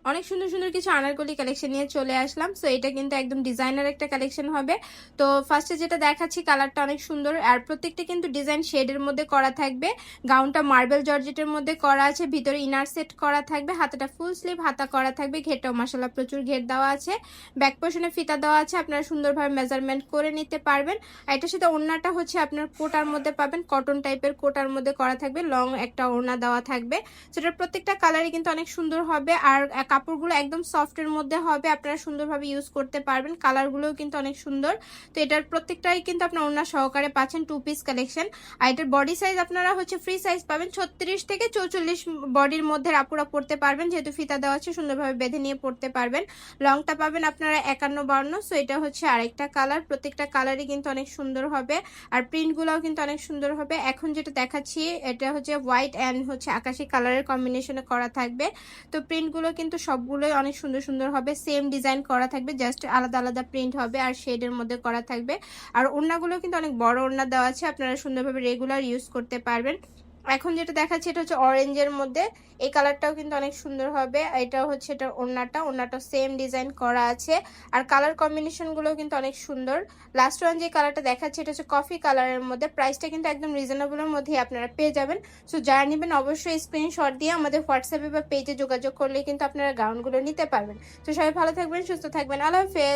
অনেক সুন্দর সুন্দর কিছু আনারকলি কালেকশন নিয়ে চলে আসলাম। সো এটা কিন্তু একদম ডিজাইনার একটা কালেকশন হবে। তো ফার্স্টে যেটা দেখাচ্ছি কালারটা অনেক সুন্দর, আর প্রত্যেকটা কিন্তু ডিজাইন শেডের মধ্যে করা থাকবে। গাউনটা মার্বেল জর্জেটের মধ্যে করা আছে, ভিতরে ইনার সেট করা থাকবে, হাতাটা ফুল স্লিভ হাতা করা থাকবে, ঘেরটাও মাশাআল্লাহ প্রচুর ঘের দেওয়া আছে, ব্যাক পোর্শনে ফিতা দেওয়া আছে, আপনারা সুন্দরভাবে মেজারমেন্ট করে নিতে পারবেন। আর এটার সাথে ওড়নাটা হচ্ছে আপনার কোটার মধ্যে পাবেন, কটন টাইপের কোটার মধ্যে করা থাকবে, লং একটা ওড়না দেওয়া থাকবে। সেটার প্রত্যেকটা কালারই কিন্তু অনেক সুন্দর হবে, আর কাপড়গুলো একদম সফটের মধ্যে হবে, আপনারা সুন্দরভাবে ইউজ করতে পারবেন। কালারগুলোও কিন্তু অনেক সুন্দর। তো এটার প্রত্যেকটাই কিন্তু আপনার ওড়না সহকারে পাচ্ছেন 2 পিস কালেকশন। আর এটার বডি সাইজ আপনারা হচ্ছে ফ্রি সাইজ পাবেন 36 থেকে 44 বডির মধ্যে আপুরা পড়তে পারবেন, যেহেতু ফিতা দেওয়া আছে সুন্দরভাবে বেঁধে নিয়ে পড়তে পারবেন। লংটা পাবেন আপনারা 51-52। সো এটা হচ্ছে আরেকটা কালার, প্রত্যেকটা কালারই কিন্তু অনেক সুন্দর হবে, আর প্রিন্টগুলোও কিন্তু অনেক সুন্দর হবে। এখন যেটা দেখাচ্ছি এটা হচ্ছে হোয়াইট অ্যান্ড হচ্ছে আকাশি কালারের কম্বিনেশনে করা থাকবে। তো প্রিন্টগুলো কিন্তু সবগুলোই অনেক সুন্দর সুন্দর হবে, সেম ডিজাইন করা থাকবে, জাস্ট আলাদা আলাদা প্রিন্ট হবে আর শেডের মধ্যে করা থাকবে। আর ওড়নাগুলো কিন্তু অনেক বড় ওড়না দেওয়া আছে, আপনারা সুন্দরভাবে রেগুলার ইউজ করতে পারবেন। এখন যেটা দেখাচ্ছি এটা হচ্ছে অরেঞ্জের মধ্যে, এই কালারটাও কিন্তু অনেক সুন্দর হবে। এটাও হচ্ছে এটা ওড়নাটা সেম ডিজাইন করা আছে, আর কালার কম্বিনেশন গুলো কিন্তু অনেক সুন্দর। লাস্ট ওয়ান যে কালারটা দেখাচ্ছি এটা হচ্ছে কফি কালারের মধ্যে, প্রাইসটা কিন্তু একদম রিজনেবলের মধ্যে আপনারা পেয়ে যাবেন। সো যারা নেবেন অবশ্যই স্ক্রিনশট দিয়ে আমাদের হোয়াটসঅ্যাপে বা পেজে যোগাযোগ করলে কিন্তু আপনারা গাউনগুলো নিতে পারবেন। তো সবাই ভালো থাকবেন, সুস্থ থাকবেন, আল্লাহ হাফেজ।